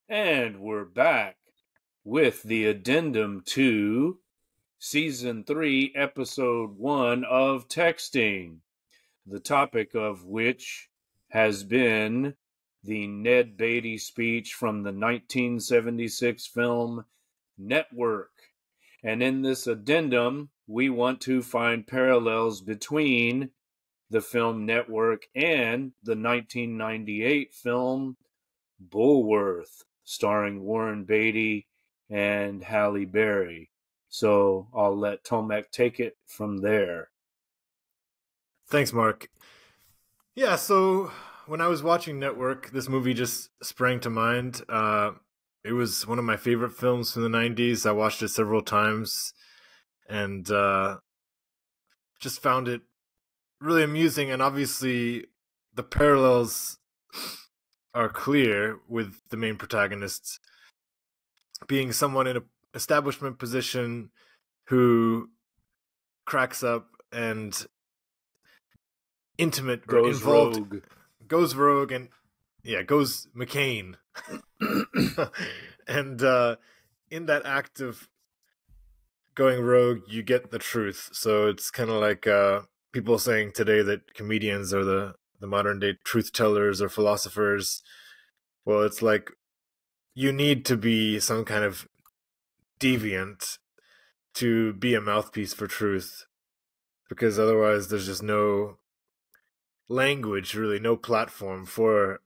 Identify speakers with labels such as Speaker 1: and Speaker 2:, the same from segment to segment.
Speaker 1: And we're back with the addendum to Season 3, Episode 1 of Texting, the topic of which has been the Ned Beatty speech from the 1976 film Network. And in this addendum, we want to find parallels between the film Network and the 1998 film Bulworth, starring Warren Beatty and Halle Berry. So I'll let Tomek take it from there.
Speaker 2: Thanks, Mark. Yeah, so when I was watching Network, this movie just sprang to mind. It was one of my favorite films from the 90s. I watched it several times and just found it really amusing. And obviously, the parallels are clear with the main protagonist being someone in an establishment position who cracks up and intimate or
Speaker 1: Goes
Speaker 2: involved,
Speaker 1: rogue.
Speaker 2: goes rogue, and goes McCain. And in that act of going rogue, you get the truth. So it's kind of like people saying today that comedians are the modern day truth tellers or philosophers. Well, it's like you need to be some kind of deviant to be a mouthpiece for truth, because otherwise there's just no language, really, no platform for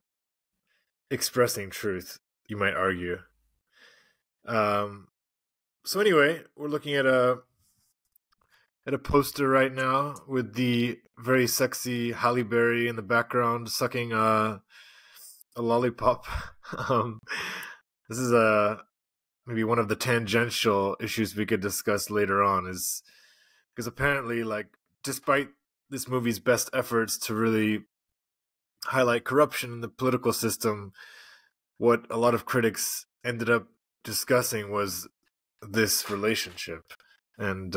Speaker 2: expressing truth, you might argue. So anyway, we're looking at a poster right now with the very sexy Halle Berry in the background sucking a lollipop. This is maybe one of the tangential issues we could discuss later on, is because apparently, like, despite this movie's best efforts to really highlight corruption in the political system, what a lot of critics ended up discussing was this relationship and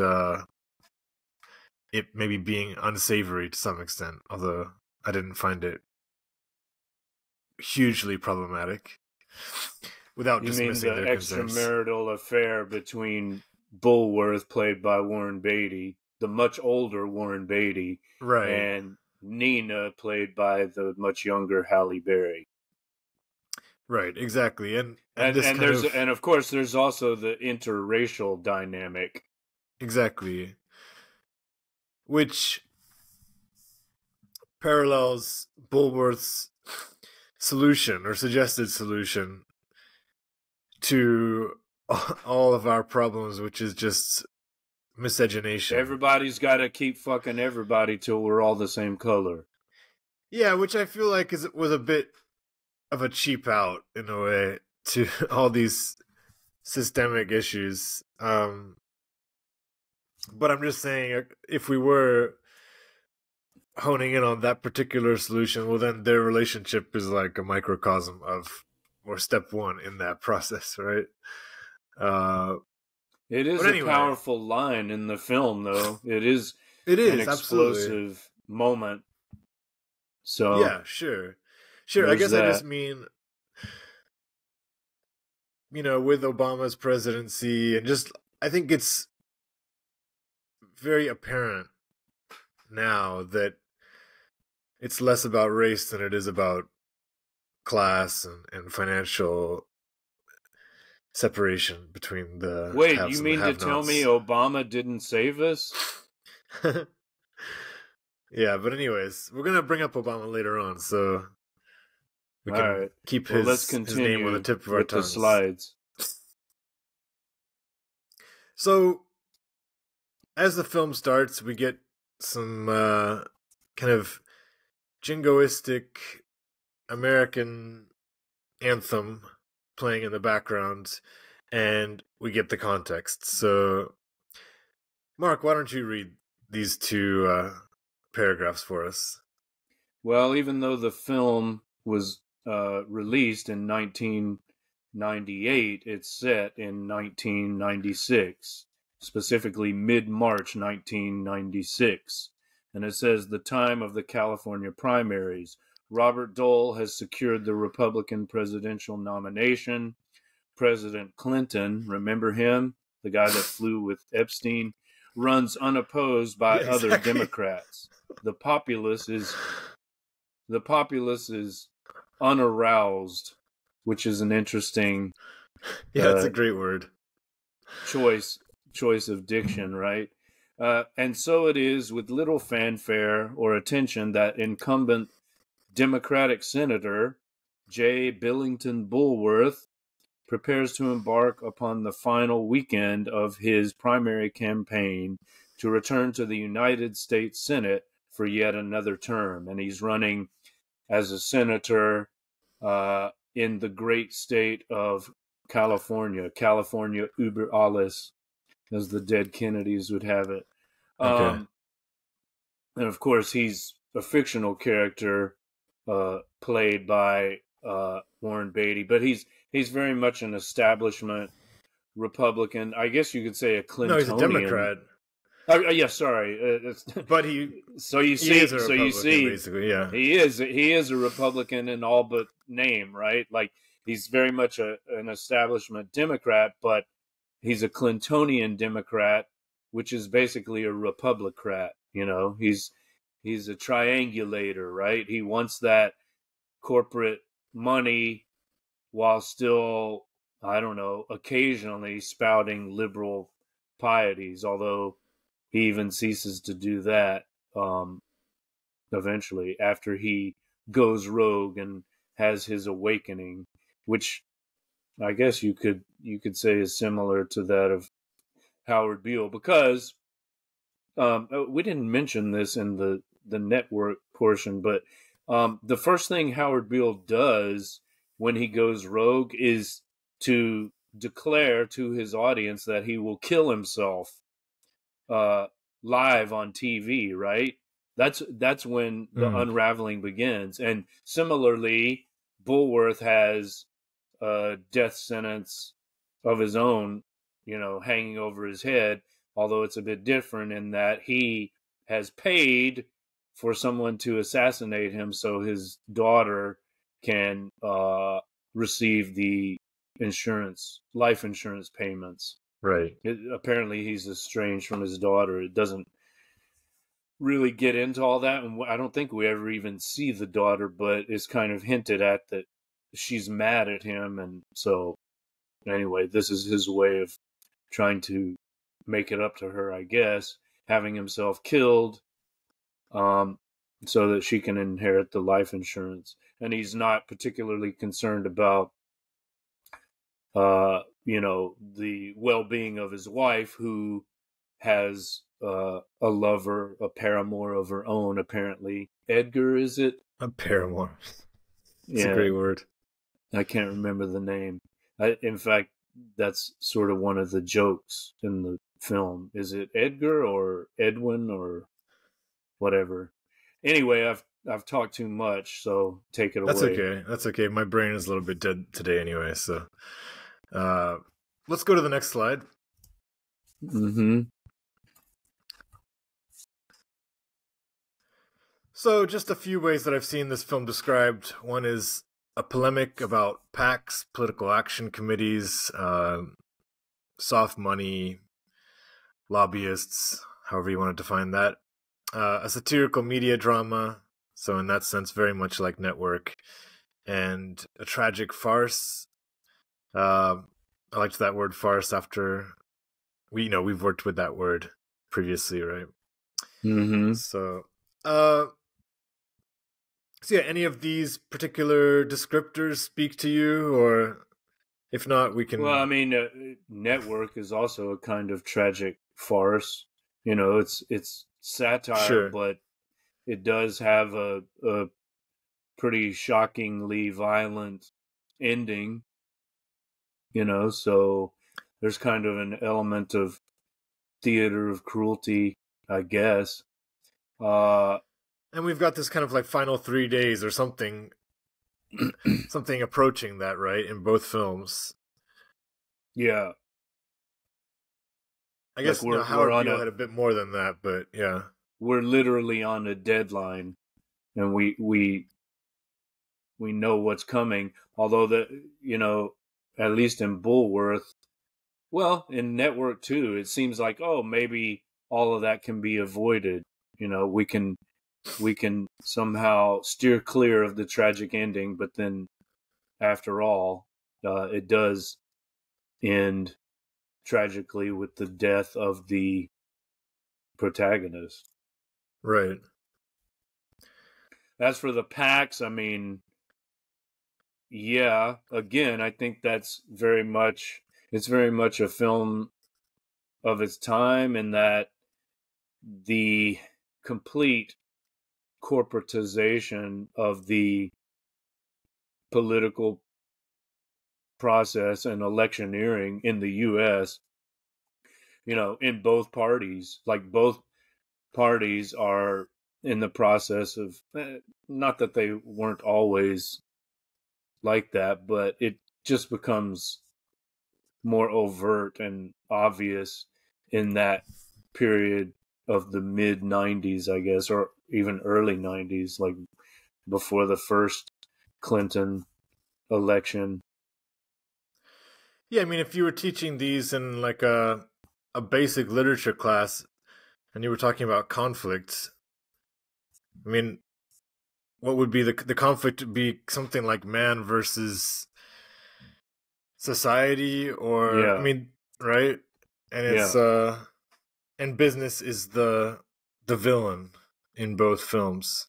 Speaker 2: it maybe being unsavory to some extent, although I didn't find it hugely problematic without dismissing
Speaker 1: You mean the
Speaker 2: their concerns.
Speaker 1: extramarital affair between Bulworth, played by Warren Beatty, the much older Warren Beatty,
Speaker 2: Right.
Speaker 1: and Nina, played by the much younger Halle Berry.
Speaker 2: Right, exactly. And
Speaker 1: of course there's also the interracial dynamic.
Speaker 2: Exactly. Which parallels Bulworth's solution or suggested solution to all of our problems, which is just miscegenation.
Speaker 1: Everybody's got to keep fucking everybody till we're all the same color.
Speaker 2: Yeah, which I feel like was a bit of a cheap out in a way to all these systemic issues. But I'm just saying, if we were honing in on that particular solution, well, then their relationship is like a microcosm of, or step one in that process, right?
Speaker 1: It is a powerful line in the film, though. It is an explosive moment. So
Speaker 2: yeah, sure. I guess I just mean, with Obama's presidency, and just I think it's very apparent now that it's less about race than it is about class and financial separation between the
Speaker 1: Wait,
Speaker 2: haves
Speaker 1: you
Speaker 2: and
Speaker 1: mean
Speaker 2: the
Speaker 1: to tell me Obama didn't save us?
Speaker 2: Yeah, but anyways, we're going to bring up Obama later on, so we can keep his name on the tip of our tongues.
Speaker 1: The slides.
Speaker 2: So, as the film starts, we get some kind of jingoistic American anthem playing in the background, and we get the context. So, Mark, why don't you read these two paragraphs for us?
Speaker 1: Well, even though the film was released in 1998, it's set in 1996, specifically mid-March 1996. And it says, the time of the California primaries, Robert Dole has secured the Republican presidential nomination. President Clinton, remember him, the guy that flew with Epstein, runs unopposed by
Speaker 2: Yeah,
Speaker 1: other
Speaker 2: exactly.
Speaker 1: Democrats. The populace is unaroused, which is an interesting
Speaker 2: Yeah, it's a great word.
Speaker 1: choice of diction, right? And so it is with little fanfare or attention that incumbent Democratic Senator J. Billington Bulworth prepares to embark upon the final weekend of his primary campaign to return to the United States Senate for yet another term. And he's running as a senator in the great state of California über alles, as the dead Kennedys would have it.
Speaker 2: Okay.
Speaker 1: And of course, he's a fictional character played by Warren Beatty, but he's very much an establishment Republican. I guess you could say a Clintonian.
Speaker 2: No, he's a Democrat.
Speaker 1: Yeah, sorry.
Speaker 2: But he
Speaker 1: is a Republican,
Speaker 2: basically, yeah.
Speaker 1: He is a Republican in all but name, right? Like he's very much an establishment Democrat, but he's a Clintonian Democrat, which is basically a Republicrat. You know, he's a triangulator, right? He wants that corporate money while still, I don't know, occasionally spouting liberal pieties, although he even ceases to do that eventually after he goes rogue and has his awakening, which I guess you could say is similar to that of Howard Beale, because we didn't mention this in the network portion, but the first thing Howard Beale does when he goes rogue is to declare to his audience that he will kill himself live on TV, right? That's when the unraveling begins. And similarly, Bulworth has a death sentence of his own, you know, hanging over his head, although it's a bit different in that he has paid for someone to assassinate him so his daughter can receive the life insurance payments.
Speaker 2: Right.
Speaker 1: Apparently he's estranged from his daughter. It doesn't really get into all that, and I don't think we ever even see the daughter, but it's kind of hinted at that she's mad at him, and so anyway, this is his way of trying to make it up to her, I guess, having himself killed so that she can inherit the life insurance. And he's not particularly concerned about the well-being of his wife, who has a lover, a paramour of her own, apparently. Edgar, is it?
Speaker 2: A paramour. It's a great word.
Speaker 1: I can't remember the name. In fact, that's sort of one of the jokes in the film. Is it Edgar or Edwin or whatever? Anyway, I've talked too much, so take it away.
Speaker 2: That's okay. My brain is a little bit dead today anyway, so let's go to the next slide.
Speaker 1: Mm-hmm.
Speaker 2: So just a few ways that I've seen this film described. One is a polemic about PACs, political action committees, soft money, lobbyists, however you want to define that. A satirical media drama, so in that sense, very much like Network, and a tragic farce. I liked that word farce after we've worked with that word previously, right?
Speaker 1: Mm-hmm.
Speaker 2: So yeah, any of these particular descriptors speak to you, or if not, we can.
Speaker 1: Well, I mean, Network is also a kind of tragic farce. You know, it's satire,
Speaker 2: sure,
Speaker 1: but it does have a pretty shockingly violent ending. You know, so there's kind of an element of theater of cruelty, I guess.
Speaker 2: And we've got this kind of like final 3 days or something, something approaching that, right? In both films.
Speaker 1: Yeah.
Speaker 2: I guess Howard Beale had a bit more than that, but yeah.
Speaker 1: We're literally on a deadline, and we know what's coming. Although at least in Bulworth, well, in Network 2, it seems like, oh, maybe all of that can be avoided. We can somehow steer clear of the tragic ending, but then after all, it does end tragically with the death of the protagonist.
Speaker 2: Right.
Speaker 1: As for the Pax, I mean, yeah, again, I think it's very much a film of its time, in that the complete corporatization of the political process and electioneering in the US, in both parties, like both parties are in the process of, not that they weren't always like that, but it just becomes more overt and obvious in that period of the mid 90s, I guess, or even early 90s, like before the first Clinton election.
Speaker 2: Yeah, I mean, if you were teaching these in like a basic literature class and you were talking about conflicts, I mean, what would be the conflict? Would be something like man versus society, or I
Speaker 1: Yeah,
Speaker 2: mean, right? And
Speaker 1: yeah.
Speaker 2: it's and business is the villain in both films.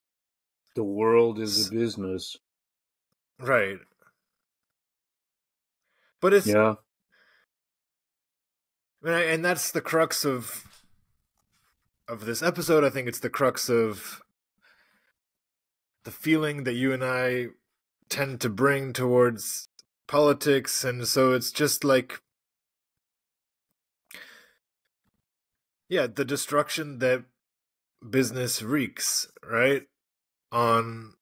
Speaker 1: The world is a business.
Speaker 2: Right. But it's,
Speaker 1: Yeah.
Speaker 2: and that's the crux of this episode. I think it's the crux of the feeling that you and I tend to bring towards politics, and so it's just like, yeah, the destruction that business wreaks, right, on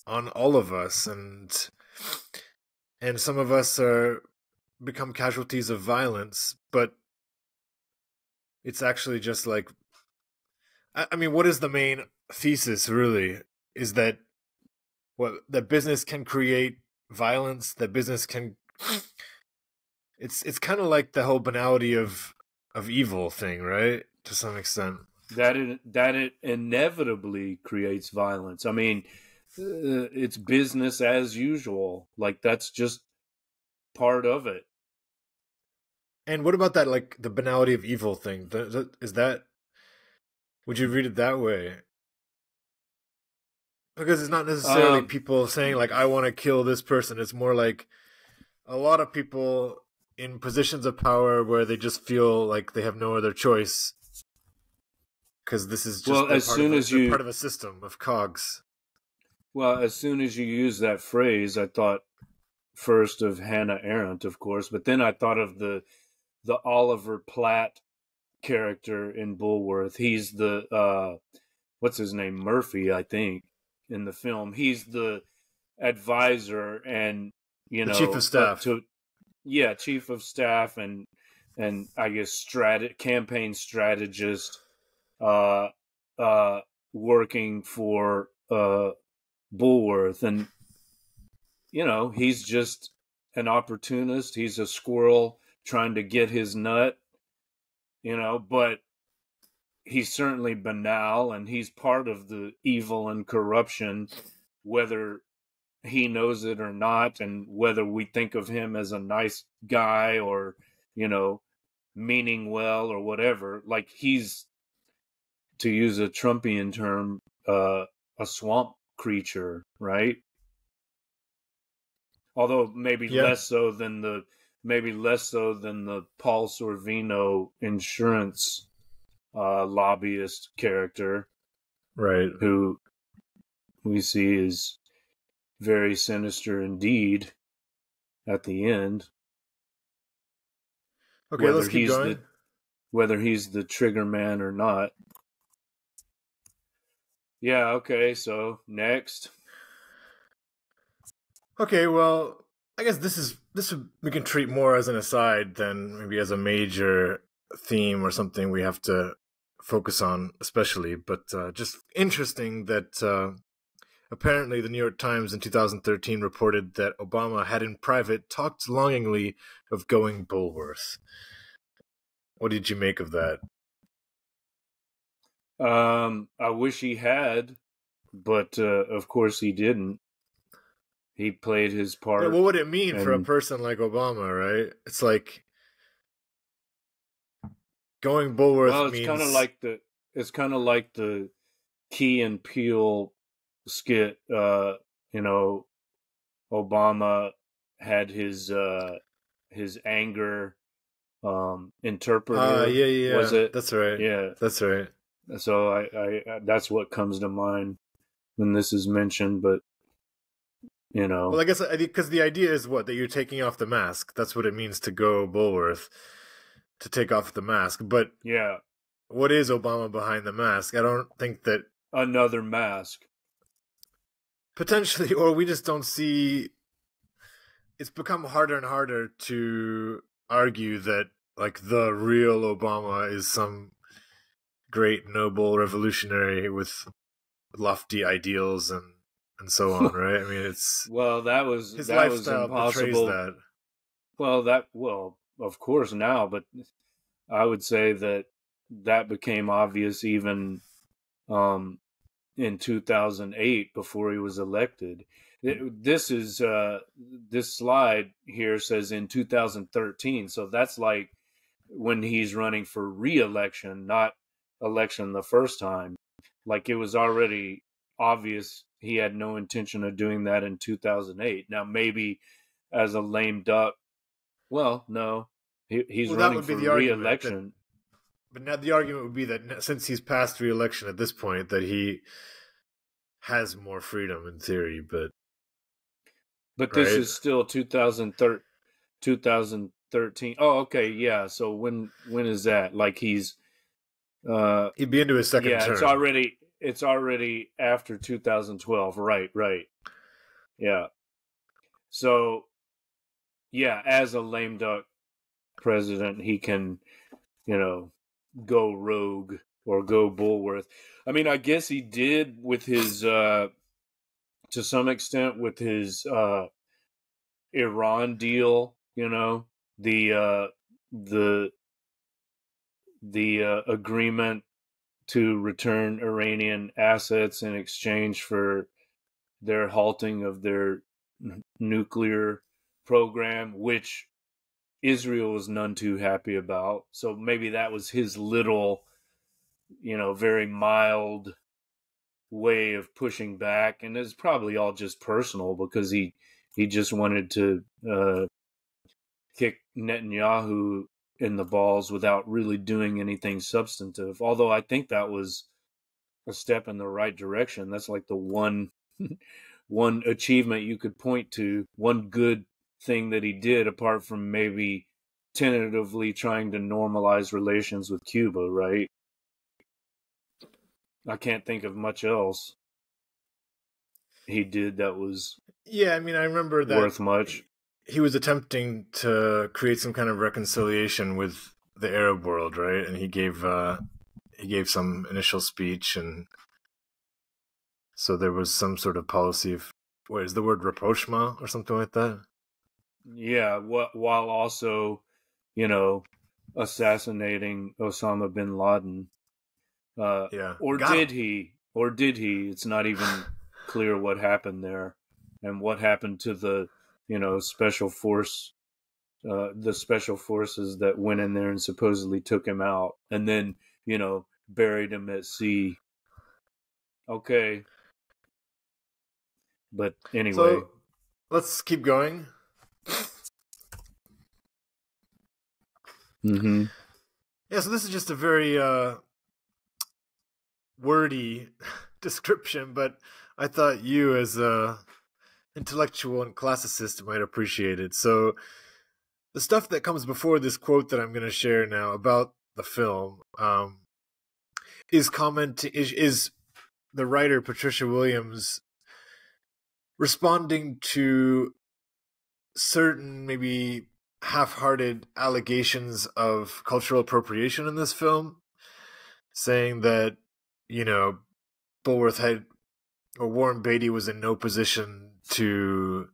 Speaker 2: all of us, and some of us are become casualties of violence, but it's actually just like, I mean, what is the main thesis really? Is that that business can create violence, that business can, it's kind of like the whole banality of evil thing, right? To some extent.
Speaker 1: That it inevitably creates violence. I mean, it's business as usual. Like, that's just part of it.
Speaker 2: And what about that, like the banality of evil thing? Is that, would you read it that way? Because it's not necessarily
Speaker 1: Um,
Speaker 2: people saying like, I want to kill this person. It's more like a lot of people in positions of power where they just feel like they have no other choice, because this is just,
Speaker 1: well, as soon as
Speaker 2: they're
Speaker 1: you
Speaker 2: part of a system of cogs.
Speaker 1: as soon as you use that phrase, I thought first of Hannah Arendt, of course, but then I thought of the Oliver Platt character in Bulworth. He's the what's his name, Murphy, I think, in the film. He's the advisor, and
Speaker 2: The chief of staff.
Speaker 1: chief of staff, and I guess campaign strategist, uh uh working for Bulworth. And he's just an opportunist. He's a squirrel trying to get his nut, but he's certainly banal, and he's part of the evil and corruption, whether he knows it or not, and whether we think of him as a nice guy or, meaning well or whatever. Like, he's, to use a Trumpian term, a swamp creature, right? Although
Speaker 2: Yeah.
Speaker 1: maybe less so than the Paul Sorvino insurance lobbyist character,
Speaker 2: Right.
Speaker 1: who we see is very sinister indeed at the end.
Speaker 2: Okay, let's keep going.
Speaker 1: Whether he's the trigger man or not. Yeah, okay, so next.
Speaker 2: Okay, well, I guess we can treat more as an aside than maybe as a major theme or something we have to focus on especially, but just interesting that Apparently, the New York Times in 2013 reported that Obama had in private talked longingly of going Bulworth. What did you make of that?
Speaker 1: I wish he had, but of course he didn't. He played his part.
Speaker 2: But what would it mean for a
Speaker 1: and
Speaker 2: person like Obama, right? It's like going Bulworth
Speaker 1: well, it's
Speaker 2: means
Speaker 1: kind of like the Key and Peele skit. Obama had his anger interpreter.
Speaker 2: yeah.
Speaker 1: Was it?
Speaker 2: That's right.
Speaker 1: Yeah.
Speaker 2: That's right.
Speaker 1: So I that's what comes to mind when this is mentioned. But
Speaker 2: Well, I guess because the idea is what, that you're taking off the mask. That's what it means to go Bulworth, to take off the mask. But
Speaker 1: yeah,
Speaker 2: what is Obama behind the mask? I don't think that
Speaker 1: another mask.
Speaker 2: Potentially, or we just don't see. It's become harder and harder to argue that like the real Obama is some great noble revolutionary with lofty ideals and so on, right? I mean, it's
Speaker 1: Well, that was
Speaker 2: his
Speaker 1: that was
Speaker 2: lifestyle portrays
Speaker 1: impossible.
Speaker 2: that.
Speaker 1: Well, of course now, but I would say that became obvious even in 2008 before he was elected. This slide here says in 2013, so that's like when he's running for re-election, not election the first time. Like it was already obvious he had no intention of doing that in 2008. Now maybe as a lame duck. Well, no, he's
Speaker 2: Well, that
Speaker 1: running
Speaker 2: would be
Speaker 1: for
Speaker 2: the argument.
Speaker 1: re-election.
Speaker 2: But now the argument would be that since he's passed re-election at this point, that he has more freedom in theory. But
Speaker 1: This
Speaker 2: right?
Speaker 1: is still 2013. Oh, okay, yeah. So when is that? Like he'd
Speaker 2: be into his second term.
Speaker 1: It's already after 2012. Right. Yeah. So yeah, as a lame duck president, he can, go rogue or go Bulworth. I mean, I guess he did with his to some extent with his Iran deal, the agreement to return Iranian assets in exchange for their halting of their nuclear program, which Israel was none too happy about. So maybe that was his little, very mild way of pushing back, and it's probably all just personal because he just wanted to kick Netanyahu in the balls without really doing anything substantive. Although I think that was a step in the right direction. That's like the one one achievement you could point to, one good thing that he did, apart from maybe tentatively trying to normalize relations with Cuba, right? I can't think of much else he did that was
Speaker 2: Yeah, I mean, I remember that
Speaker 1: worth much.
Speaker 2: he was attempting to create some kind of reconciliation with the Arab world, right? And he gave some initial speech, and so there was some sort of policy of, what is the word, rapprochement or something like that?
Speaker 1: Yeah, while also, assassinating Osama bin Laden.
Speaker 2: Yeah.
Speaker 1: Or did he? Or did he? It's not even clear what happened there, and what happened to the, special forces that went in there and supposedly took him out, and then, buried him at sea. Okay. But anyway.
Speaker 2: So let's keep going.
Speaker 1: Mm-hmm.
Speaker 2: Yeah, so this is just a very wordy description, but I thought you, as a intellectual and classicist, might appreciate it. So the stuff that comes before this quote that I'm going to share now about the film is the writer Patricia Williams responding to certain maybe half-hearted allegations of cultural appropriation in this film, saying that, Bulworth had Warren Beatty was in no position to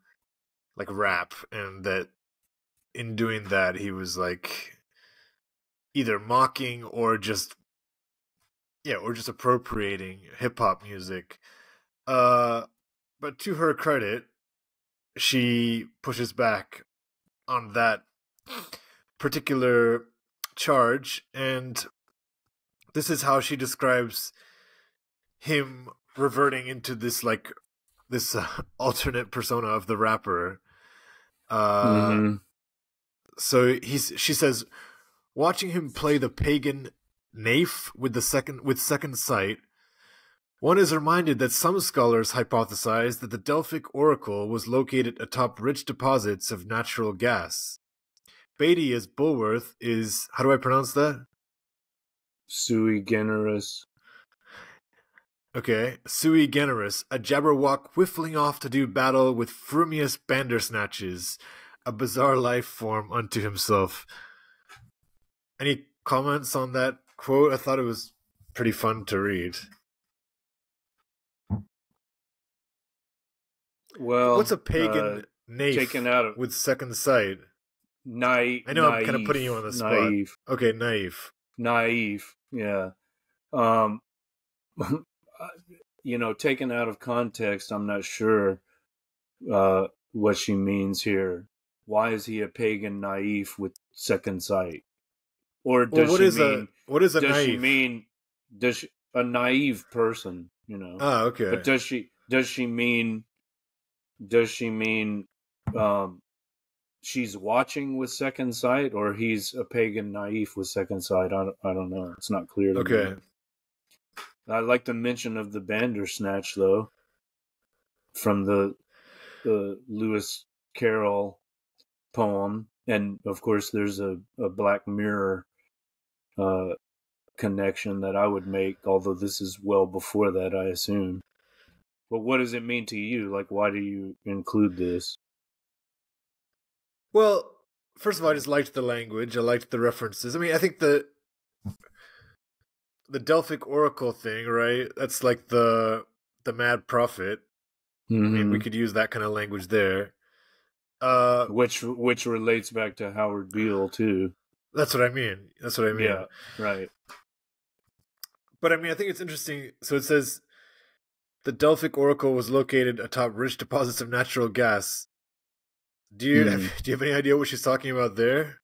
Speaker 2: like rap, and that in doing that he was like either mocking or just appropriating hip hop music. But to her credit, she pushes back on that particular charge, and this is how she describes him reverting into this alternate persona of the rapper. So she says, watching him play the pagan Naif with second sight, one is reminded that some scholars hypothesize that the Delphic oracle was located atop rich deposits of natural gas. Beatty as Bulworth is, how do I pronounce that?
Speaker 1: Sui generis.
Speaker 2: Okay, sui generis, a Jabberwock whiffling off to do battle with frumious bandersnatches, a bizarre life form unto himself. Any comments on that quote? I thought it was pretty fun to read.
Speaker 1: Well,
Speaker 2: what's a pagan naif
Speaker 1: taken out of
Speaker 2: with second sight?
Speaker 1: Naive.
Speaker 2: I know I'm kind of putting you on the spot.
Speaker 1: Naive.
Speaker 2: Okay, naive.
Speaker 1: Naive, yeah. Taken out of context, I'm not sure what she means here. Why is he a pagan naive with second sight? Or does
Speaker 2: what is a naive?
Speaker 1: She mean a naive person?
Speaker 2: Oh, okay.
Speaker 1: But does she mean she's watching with second sight, or he's a pagan naive with second sight? I don't know. It's not clear to me.
Speaker 2: Okay.
Speaker 1: I like the mention of the Bandersnatch, though, from the Lewis Carroll poem. And, of course, there's a Black Mirror connection that I would make, although this is well before that, I assume. But what does it mean to you? Like, why do you include this?
Speaker 2: Well, first of all, I just liked the language. I liked the references. I mean, I think the Delphic oracle thing, right? That's like the mad prophet.
Speaker 1: Mm-hmm.
Speaker 2: I mean, we could use that kind of language there.
Speaker 1: Which relates back to Howard Beale too.
Speaker 2: That's what I mean.
Speaker 1: Yeah, right.
Speaker 2: But I mean, I think it's interesting. So it says the Delphic oracle was located atop rich deposits of natural gas. Do you have any idea what she's talking about there?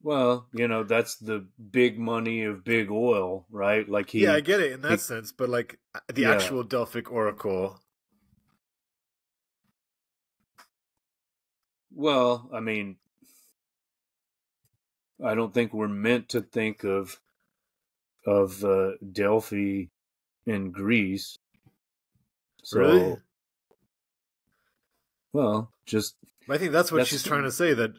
Speaker 1: Well, that's the big money of big oil, right? Like
Speaker 2: yeah, I get it in that sense, but like the actual Delphic oracle.
Speaker 1: Well, I mean, I don't think we're meant to think of Delphi in Greece. So,
Speaker 2: really?
Speaker 1: Well, just
Speaker 2: I think that's what she's trying to say. That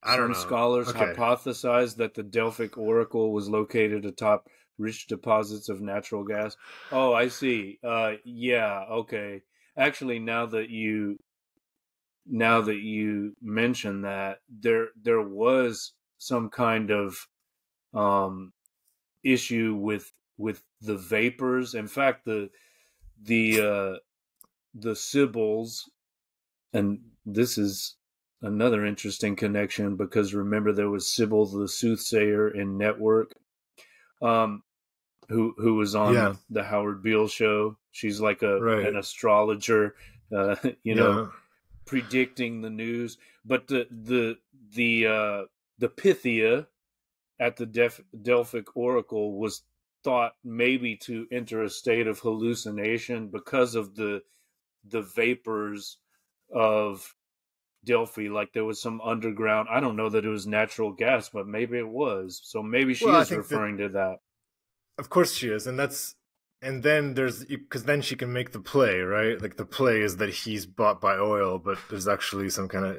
Speaker 2: I don't know.
Speaker 1: Some scholars hypothesize that the Delphic oracle was located atop rich deposits of natural gas. Oh, I see. Yeah, okay. Actually, now that you mention that, there was some kind of issue with the vapors. In fact, the Sibyls, and this is another interesting connection, because remember there was Sybil the soothsayer in Network, who was on the Howard Beale show. She's like an astrologer, predicting the news. But the Pythia at the Delphic oracle was thought maybe to enter a state of hallucination because of the vapors of Delphi. Like there was some underground, I don't know that it was natural gas, but maybe it was. So maybe she is referring to that.
Speaker 2: Of course she is. And then there's, because then she can make the play, right? Like the play is that he's bought by oil, but there's actually some kind of,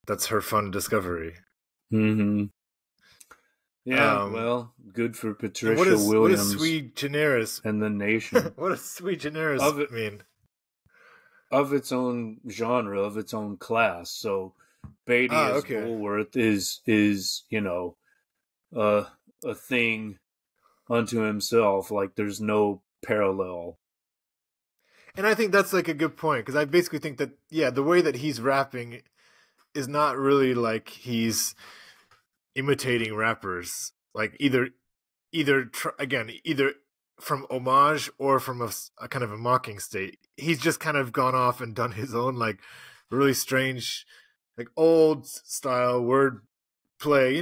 Speaker 2: that's her fun discovery.
Speaker 1: Mm-hmm. Yeah, well, good for Patricia Williams.
Speaker 2: What is sui generis?
Speaker 1: And the nation.
Speaker 2: What does sui generis mean?
Speaker 1: Of its own genre, of its own class. So Beatty as
Speaker 2: Okay.
Speaker 1: Bulworth is a thing unto himself. Like there's no parallel.
Speaker 2: And I think that's like a good point because I basically think that the way that he's rapping is not really like he's imitating rappers. Like either from homage or from a kind of a mocking state. He's just kind of gone off and done his own like really strange, like old style word play.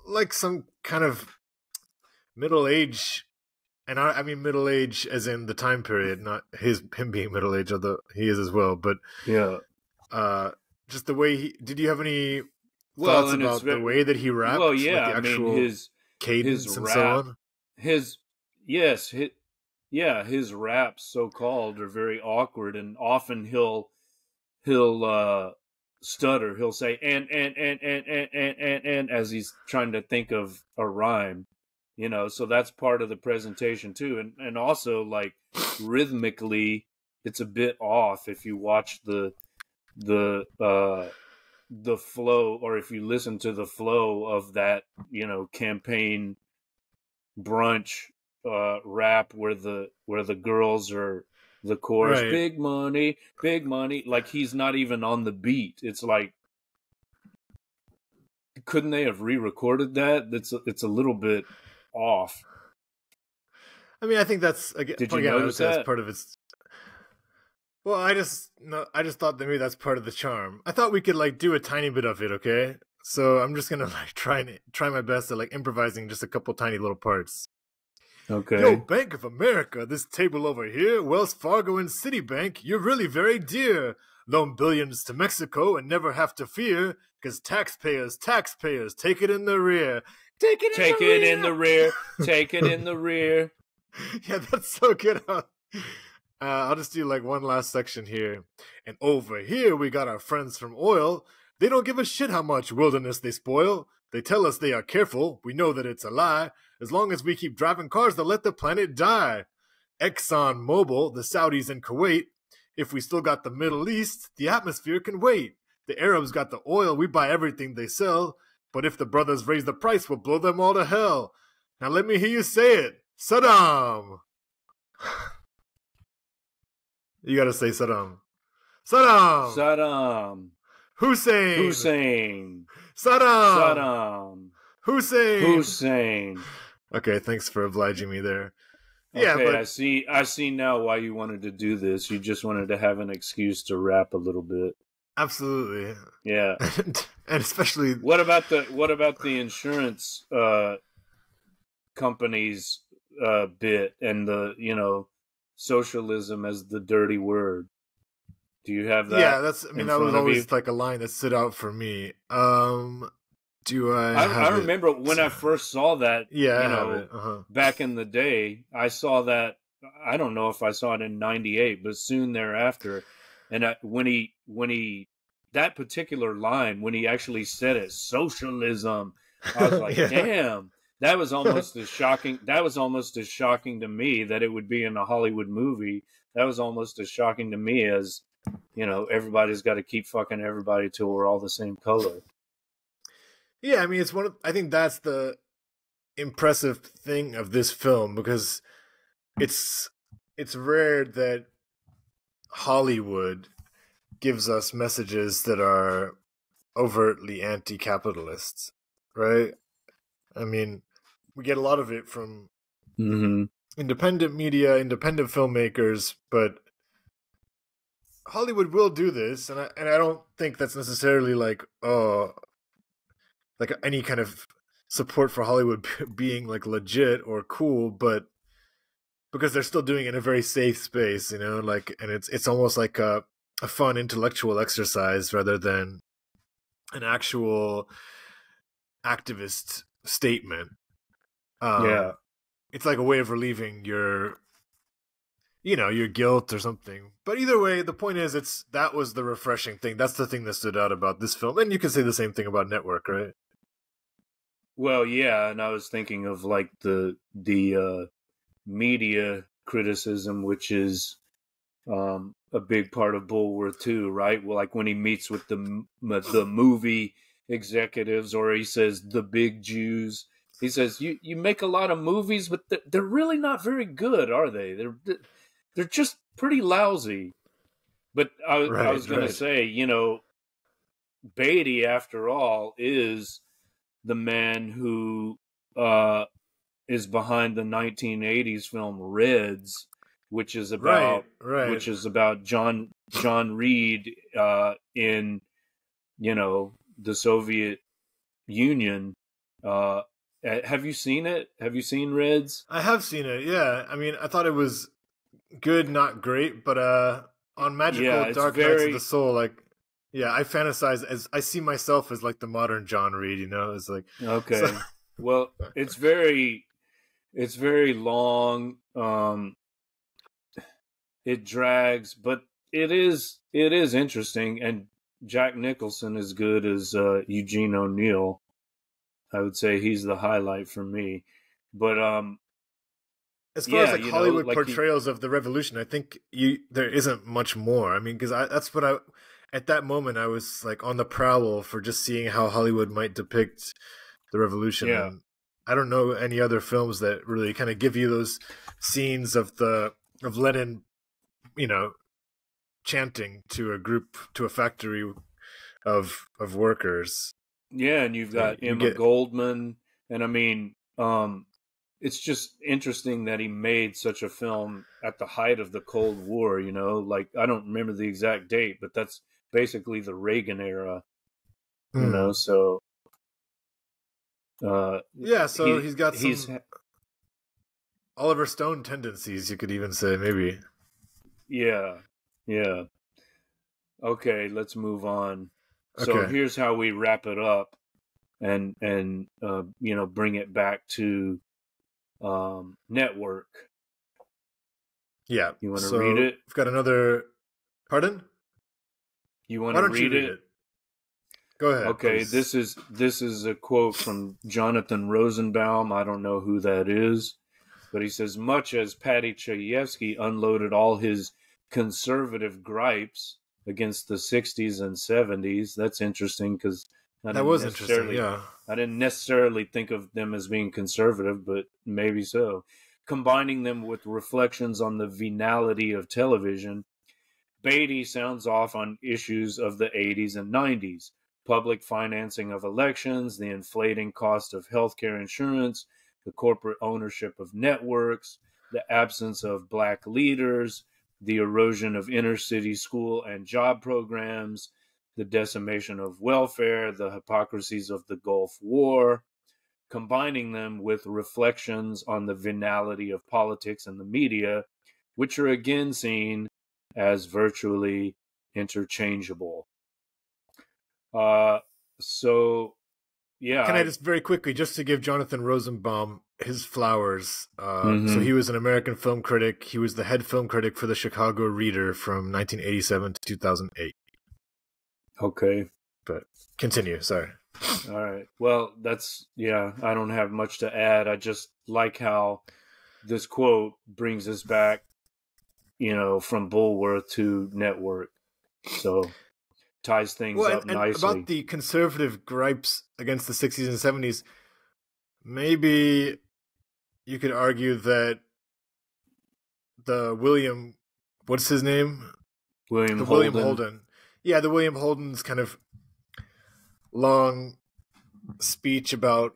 Speaker 2: Like some kind of middle age. And I mean middle age as in the time period, not him being middle age, although he is as well. But
Speaker 1: Yeah.
Speaker 2: Just the way did you have any
Speaker 1: Well,
Speaker 2: thoughts
Speaker 1: and it's
Speaker 2: about the way that he
Speaker 1: well,
Speaker 2: rapped, like
Speaker 1: yeah.
Speaker 2: the
Speaker 1: I mean,
Speaker 2: actual
Speaker 1: his
Speaker 2: cadence and so
Speaker 1: rap,
Speaker 2: on?
Speaker 1: his yes, his raps, so called, are very awkward, and often he'll stutter. He'll say and as he's trying to think of a rhyme. So that's part of the presentation too, and also like rhythmically, it's a bit off if you watch the flow, or if you listen to the flow of that campaign brunch rap where the girls are the chorus,
Speaker 2: Right.
Speaker 1: big money, like he's not even on the beat. It's like, couldn't they have re-recorded that? It's a little bit off.
Speaker 2: I mean, I think that's
Speaker 1: Did you
Speaker 2: again. I would
Speaker 1: notice
Speaker 2: say that's
Speaker 1: that?
Speaker 2: part of its. Well, I just thought that maybe that's part of the charm. I thought we could like do a tiny bit of it. Okay, so I'm just gonna like try my best at like improvising just a couple tiny little parts.
Speaker 1: Okay.
Speaker 2: Yo, Bank of America, this table over here, Wells Fargo and Citibank, you're really very dear. Loan billions to Mexico and never have to fear, because taxpayers, take it in the rear. Take it
Speaker 1: in the rear. Take it in the rear.
Speaker 2: Yeah, that's so good. I'll just do like one last section here. And over here, we got our friends from oil. They don't give a shit how much wilderness they spoil. They tell us they are careful. We know that it's a lie. As long as we keep driving cars, they'll let the planet die. Exxon Mobil, the Saudis and Kuwait. If we still got the Middle East, the atmosphere can wait. The Arabs got the oil, we buy everything they sell. But if the brothers raise the price, we'll blow them all to hell. Now let me hear you say it. Saddam! You gotta say Saddam. Saddam!
Speaker 1: Saddam.
Speaker 2: Hussein!
Speaker 1: Saddam.
Speaker 2: Hussein! Okay, thanks for obliging me there. Yeah,
Speaker 1: okay,
Speaker 2: but
Speaker 1: I see now why you wanted to do this. You just wanted to have an excuse to rap a little bit.
Speaker 2: Absolutely.
Speaker 1: Yeah.
Speaker 2: And especially
Speaker 1: what about the insurance companies bit and the socialism as the dirty word? Do you have that?
Speaker 2: Yeah, that was always like a line that stood out for me. Do I
Speaker 1: remember when I first saw that, back in the day, I saw that. I don't know if I saw it in 98, but soon thereafter. And when he that particular line, when he actually said it, socialism, I was like, damn, that was almost as shocking. That was almost as shocking to me that it would be in a Hollywood movie. That was almost as shocking to me as, everybody's got to keep fucking everybody till we're all the same color.
Speaker 2: Yeah, I mean, I think that's the impressive thing of this film, because it's rare that Hollywood gives us messages that are overtly anti-capitalist, right? I mean, we get a lot of it from independent media, independent filmmakers, but Hollywood will do this, and I don't think that's necessarily like any kind of support for Hollywood being like legit or cool, but because they're still doing it in a very safe space, and it's almost like a fun intellectual exercise rather than an actual activist statement. It's like a way of relieving your guilt or something. But either way, the point is, that was the refreshing thing. That's the thing that stood out about this film. And you can say the same thing about Network, right?
Speaker 1: Well, yeah, and I was thinking of like the media criticism, which is a big part of Bulworth too, right? Well, like when he meets with the movie executives, or he says the big Jews. He says, "You make a lot of movies, but they're really not very good, are they? They're just pretty lousy." But I
Speaker 2: Right,
Speaker 1: was going to
Speaker 2: right.
Speaker 1: say, Beatty, after all, is the man who is behind the 1980s film Reds, which is
Speaker 2: Right,
Speaker 1: about
Speaker 2: right.
Speaker 1: John Reed in the Soviet Union. Have you seen it? Have you seen Reds?
Speaker 2: I have seen it, yeah. I mean, I thought it was good, not great, but on
Speaker 1: Yeah,
Speaker 2: Magical
Speaker 1: it's
Speaker 2: Dark Nights of the
Speaker 1: very
Speaker 2: Soul, like, yeah, I fantasize as I see myself as like the modern John Reed, It's like, so,
Speaker 1: okay. Well, it's very long. It drags, but it is interesting. And Jack Nicholson is good as Eugene O'Neill. I would say he's the highlight for me. But
Speaker 2: as far as
Speaker 1: yeah,
Speaker 2: like Hollywood
Speaker 1: like he,
Speaker 2: portrayals of the revolution, I think there isn't much more. I mean, because that's what I at that moment I was like on the prowl for just seeing how Hollywood might depict the revolution,
Speaker 1: yeah,
Speaker 2: and I don't know any other films that really kind of give you those scenes of Lenin, you know, chanting to a factory of workers.
Speaker 1: yeah, and you've
Speaker 2: So
Speaker 1: got
Speaker 2: you
Speaker 1: Emma
Speaker 2: get
Speaker 1: Goldman, and I mean, it's just interesting that he made such a film at the height of the Cold War. Like I don't remember the exact date, but that's basically the Reagan era.
Speaker 2: hmm.
Speaker 1: So uh,
Speaker 2: Yeah, so
Speaker 1: he
Speaker 2: he's got
Speaker 1: he's
Speaker 2: some Oliver Stone tendencies, you could even say, maybe.
Speaker 1: yeah, yeah. Okay, let's move on. So
Speaker 2: Okay.
Speaker 1: here's how we wrap it up, and bring it back to network.
Speaker 2: Yeah.
Speaker 1: You want to read
Speaker 2: So
Speaker 1: it?
Speaker 2: we've got another. Pardon?
Speaker 1: You want
Speaker 2: Why
Speaker 1: to
Speaker 2: don't you
Speaker 1: read
Speaker 2: read
Speaker 1: it?
Speaker 2: it? Go ahead,
Speaker 1: Okay,
Speaker 2: please.
Speaker 1: this is a quote from Jonathan Rosenbaum. I don't know who that is, but he says, much as Paddy Chayefsky unloaded all his conservative gripes against the 60s and 70s. That's interesting because I
Speaker 2: That
Speaker 1: didn't
Speaker 2: was interesting.
Speaker 1: necessarily
Speaker 2: Yeah.
Speaker 1: I didn't necessarily think of them as being conservative, but maybe so. Combining them with reflections on the venality of television, Beatty sounds off on issues of the 80s and 90s: public financing of elections, the inflating cost of healthcare insurance, the corporate ownership of networks, the absence of black leaders, the erosion of inner city school and job programs, the decimation of welfare, the hypocrisies of the Gulf War, combining them with reflections on the venality of politics and the media, which are again seen as virtually interchangeable. Uh, so, yeah,
Speaker 2: Can I just very quickly, just to give Jonathan Rosenbaum his flowers? So
Speaker 1: mm-hmm.
Speaker 2: he was an American film critic. He was the head film critic for the Chicago Reader from 1987 to 2008.
Speaker 1: Okay.
Speaker 2: But continue. Sorry.
Speaker 1: All right. Well, I don't have much to add. I just like how this quote brings us back, from Bulworth to network. So ties things
Speaker 2: Well,
Speaker 1: up
Speaker 2: and about
Speaker 1: nicely.
Speaker 2: the conservative gripes against the 60s and 70s, maybe you could argue that the William, what's his name?
Speaker 1: William
Speaker 2: The William
Speaker 1: Holden.
Speaker 2: Holden. Yeah, the William Holden's kind of long speech about,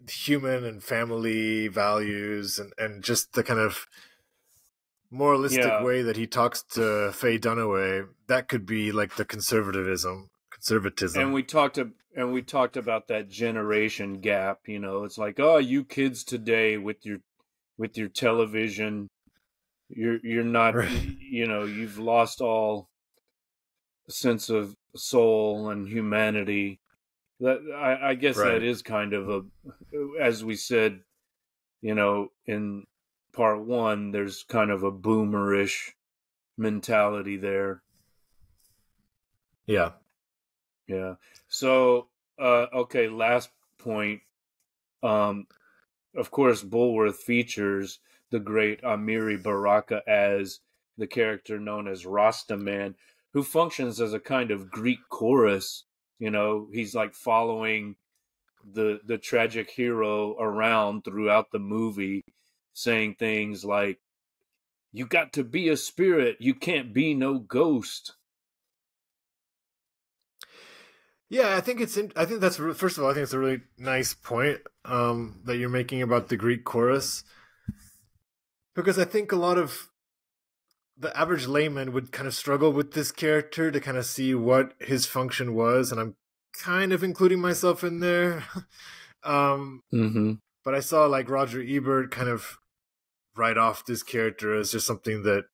Speaker 2: human and family values and just the kind of moralistic
Speaker 1: Yeah.
Speaker 2: way that he talks to Faye Dunaway, that could be like the
Speaker 1: and
Speaker 2: conservatism.
Speaker 1: we talked about that generation gap. It's like, oh, you kids today with your television, you're not,
Speaker 2: Right.
Speaker 1: you've lost all sense of soul and humanity. That I guess that
Speaker 2: Right.
Speaker 1: is kind of as we said, in part one, there's kind of a boomerish mentality there.
Speaker 2: Yeah.
Speaker 1: Yeah. So okay, last point. Um, of course, Bulworth features the great Amiri Baraka as the character known as Rastaman, who functions as a kind of Greek chorus. He's like following the tragic hero around throughout the movie, saying things like, "You got to be a spirit. You can't be no ghost."
Speaker 2: Yeah, I think that's first of all, I think it's a really nice point that you're making about the Greek chorus, because I think a lot of the average layman would kind of struggle with this character to kind of see what his function was, and I'm kind of including myself in there. But I saw like Roger Ebert kind of write off this character as just something that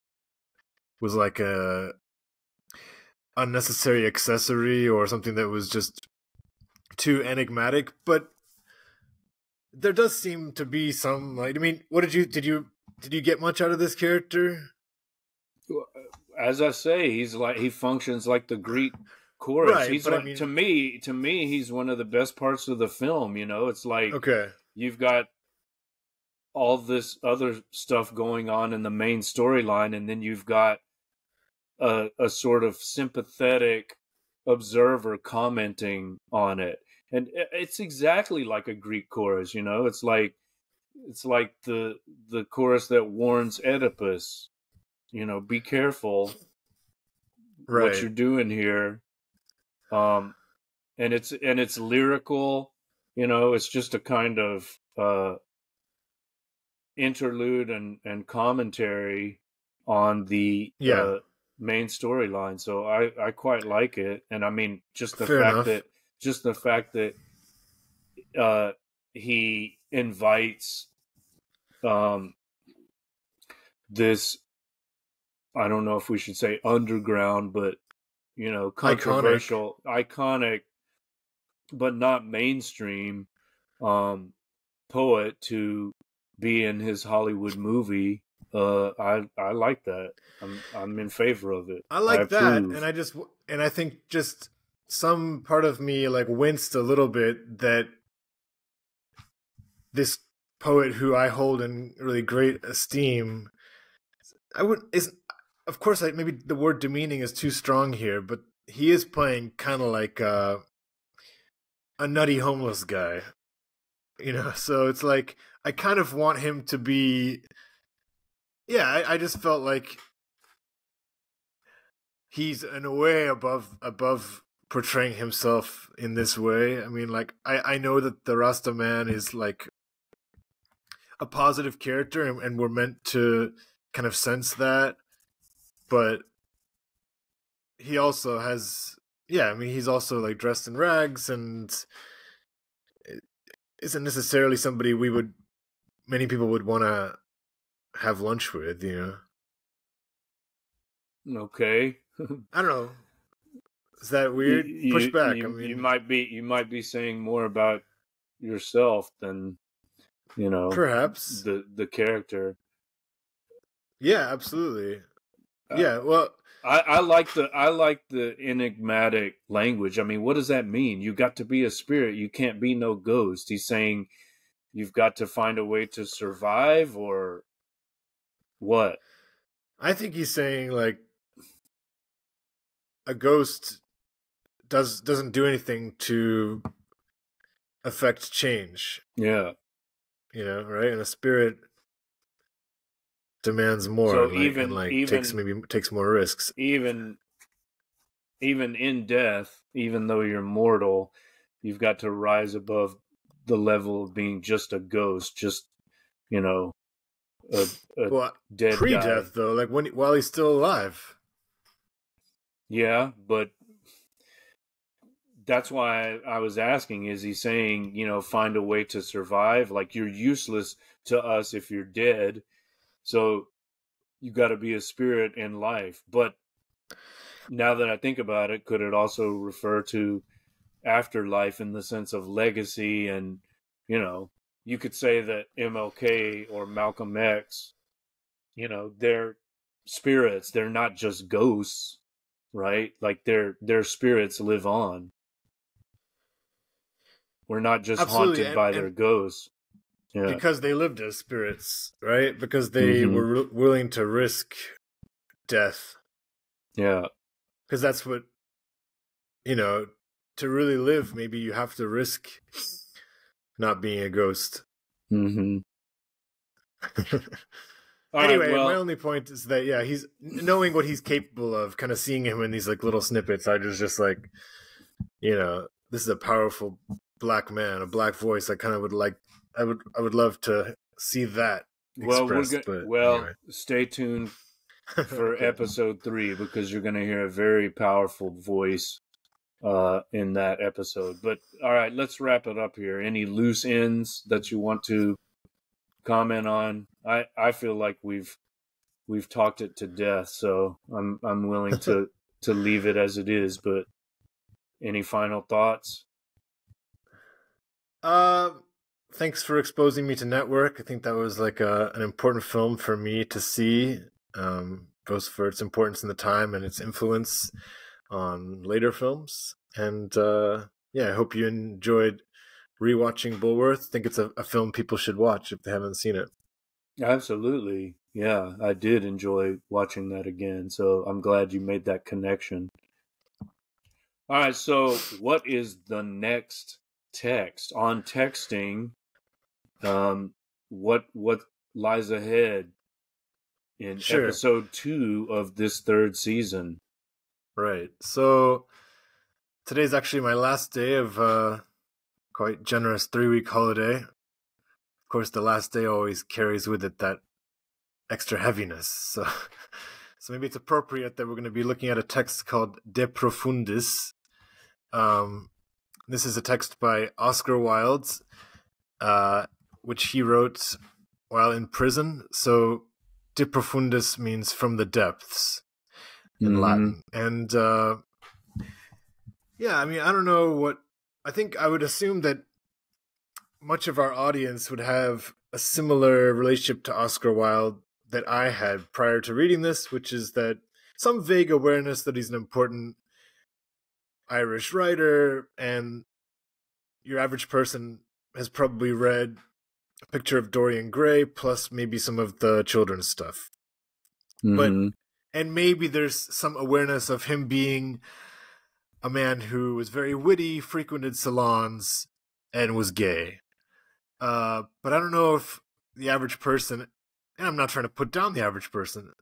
Speaker 2: was like a unnecessary accessory or something that was just too enigmatic. But there does seem to be some, like, I mean, what did you get much out of this character?
Speaker 1: As I say, he functions like the Greek chorus.
Speaker 2: Right,
Speaker 1: he's
Speaker 2: but
Speaker 1: like,
Speaker 2: I mean,
Speaker 1: to me, he's one of the best parts of the film. It's like,
Speaker 2: okay,
Speaker 1: you've got all this other stuff going on in the main storyline, and then you've got a sort of sympathetic observer commenting on it, and it's exactly like a Greek chorus. It's like the chorus that warns Oedipus, be careful what you're doing here. And it's lyrical. It's just a kind of interlude and commentary on the main storyline. So I quite like it. And I mean, just the fact that he invites this, I don't know if we should say underground, but controversial, iconic, but not mainstream poet to be in his Hollywood movie. I like that. I'm in favor of it.
Speaker 2: I like that, and I think just some part of me like winced a little bit that this poet, who I hold in really great esteem, of course, maybe the word demeaning is too strong here, but he is playing kind of like a nutty homeless guy, So it's like I kind of want him to be. Yeah, I just felt like he's in a way above portraying himself in this way. I mean, like I know that the Rasta man is like a positive character, and we're meant to kind of sense that, but he also has, I mean, he's also like dressed in rags and isn't necessarily somebody many people would want to have lunch with,
Speaker 1: Okay.
Speaker 2: I don't know. Is that weird? Push back. I mean,
Speaker 1: you might be saying more about yourself than
Speaker 2: perhaps
Speaker 1: the character.
Speaker 2: Yeah, absolutely. Yeah, well,
Speaker 1: I like the enigmatic language. I mean, what does that mean? You got to be a spirit. You can't be no ghost. He's saying you've got to find a way to survive, or what?
Speaker 2: I think he's saying like a ghost doesn't do anything to affect change.
Speaker 1: Yeah.
Speaker 2: Right? And a spirit demands more,
Speaker 1: so
Speaker 2: takes more risks.
Speaker 1: Even in death, even though you're mortal, you've got to rise above the level of being just a ghost, just a dead
Speaker 2: pre-death
Speaker 1: guy.
Speaker 2: though, like while he's still alive.
Speaker 1: Yeah, but that's why I was asking, is he saying, find a way to survive? Like, you're useless to us if you're dead. So you got to be a spirit in life. But now that I think about it, could it also refer to afterlife in the sense of legacy? And, you could say that MLK or Malcolm X, they're spirits. They're not just ghosts, right? Like their spirits live on. We're not just haunted by their ghosts. Yeah.
Speaker 2: Because they lived as spirits, right? Because they were willing to risk death.
Speaker 1: Yeah.
Speaker 2: Because that's what, to really live, maybe you have to risk not being a ghost.
Speaker 1: Mm-hmm.
Speaker 2: Anyway,
Speaker 1: right,
Speaker 2: my only point is that, he's knowing what he's capable of, kind of seeing him in these like little snippets. I just like, this is a powerful black man, a black voice. I kind of would like, I would love to see that expressed. Anyway.
Speaker 1: Stay tuned for
Speaker 2: Okay.
Speaker 1: episode 3 because you're going to hear a very powerful voice in that episode. But all right, let's wrap it up here. Any loose ends that you want to comment on? I feel like we've talked it to death, so I'm willing to leave it as it is. But any final thoughts?
Speaker 2: Thanks for exposing me to Network. I think that was like an important film for me to see, both for its importance in the time and its influence on later films. And I hope you enjoyed rewatching Bulworth. I think it's a film people should watch if they haven't seen it.
Speaker 1: Absolutely. Yeah, I did enjoy watching that again. So I'm glad you made that connection. All right, so what is the next text on texting? What lies ahead in episode 2 of this 3rd season?
Speaker 2: Right. So today's actually my last day of quite generous 3-week holiday. Of course, the last day always carries with it that extra heaviness. So maybe it's appropriate that we're going to be looking at a text called De Profundis. This is a text by Oscar Wilde, which he wrote while in prison. So De Profundis means from the depths in Latin. And I mean, I don't know what... I think I would assume that much of our audience would have a similar relationship to Oscar Wilde that I had prior to reading this, which is that some vague awareness that he's an important Irish writer, and your average person has probably read A Picture of Dorian Gray plus maybe some of the children's stuff. And maybe there's some awareness of him being a man who was very witty, frequented salons, and was gay. But I don't know if the average person, and I'm not trying to put down the average person,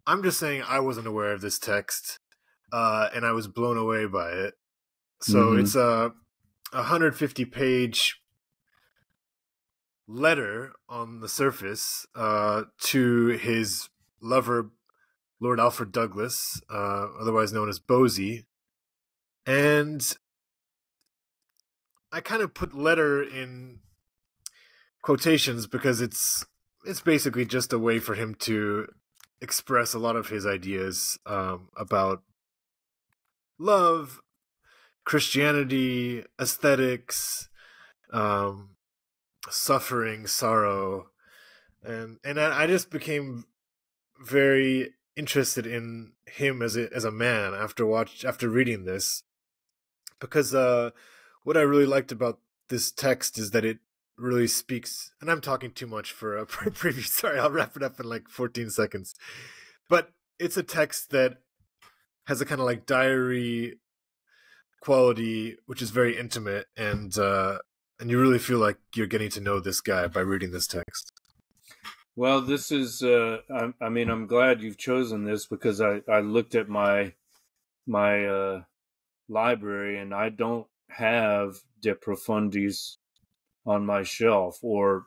Speaker 2: I'm just saying I wasn't aware of this text, and I was blown away by it. So it's a 150-page letter on the surface to his lover, Lord Alfred Douglas, otherwise known as Bosie. And I kind of put letter in quotations because it's basically just a way for him to express a lot of his ideas about love, Christianity, aesthetics, suffering, sorrow, and I just became very interested in him as a man after reading this, because what I really liked about this text is that it really speaks, and I'm talking too much for a preview. Sorry, I'll wrap it up in like 14 seconds. But it's a text that has a kind of like diary quality, which is very intimate, and you really feel like you're getting to know this guy by reading this text.
Speaker 1: Well, this is, I mean, I'm glad you've chosen this because I looked at my library and I don't have De Profundis on my shelf or,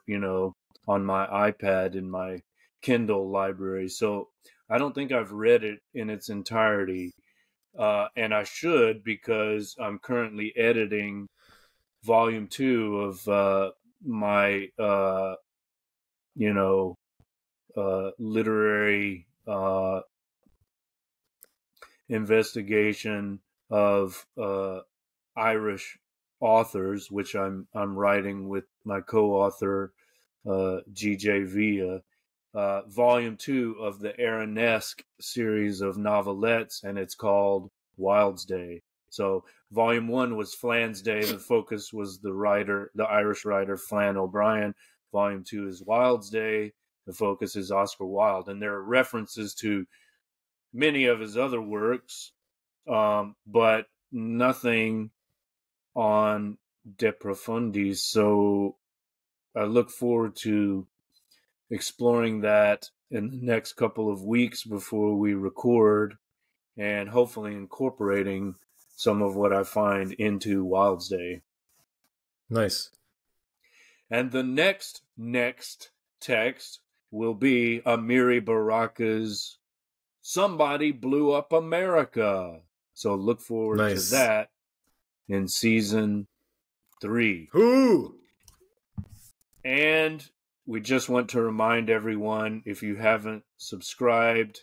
Speaker 1: on my iPad in my Kindle library. So I don't think I've read it in its entirety. And I should, because I'm currently editing volume 2 of my, literary investigation of Irish authors, which I'm writing with my co-author G.J. Villa, volume 2 of the Aranesque series of novelettes, and it's called Wilde's Day. So volume 1 was Flan's Day. The focus was the Irish writer Flann O'Brien. Volume 2 is Wilde's Day. The focus is Oscar Wilde, and there are references to many of his other works, but nothing on De Profundis. So I look forward to exploring that in the next couple of weeks before we record, and hopefully incorporating some of what I find into Wild's Day.
Speaker 2: Nice.
Speaker 1: And the next text will be Amiri Baraka's Somebody Blew Up America. So look forward to that in season 3.
Speaker 2: Who?
Speaker 1: And we just want to remind everyone, if you haven't subscribed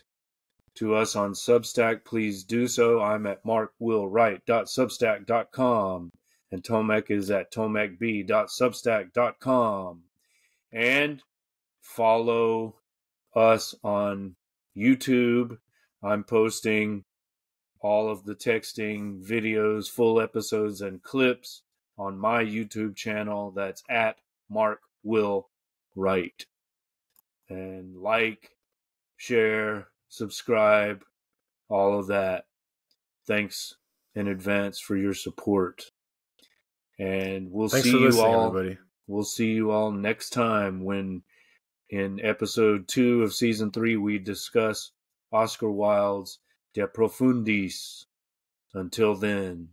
Speaker 1: to us on Substack, please do so. I'm at markwillwright.substack.com, and Tomek is at tomekb.substack.com. And follow us on YouTube. I'm posting all of the texting videos, full episodes, and clips on my YouTube channel. That's at Mark Will Wright. And like, share, subscribe, all of that. Thanks in advance for your support. And
Speaker 2: Thanks for listening, everybody.
Speaker 1: We'll see you all next time when in episode 2 of season 3 we discuss Oscar Wilde's De Profundis. Until then.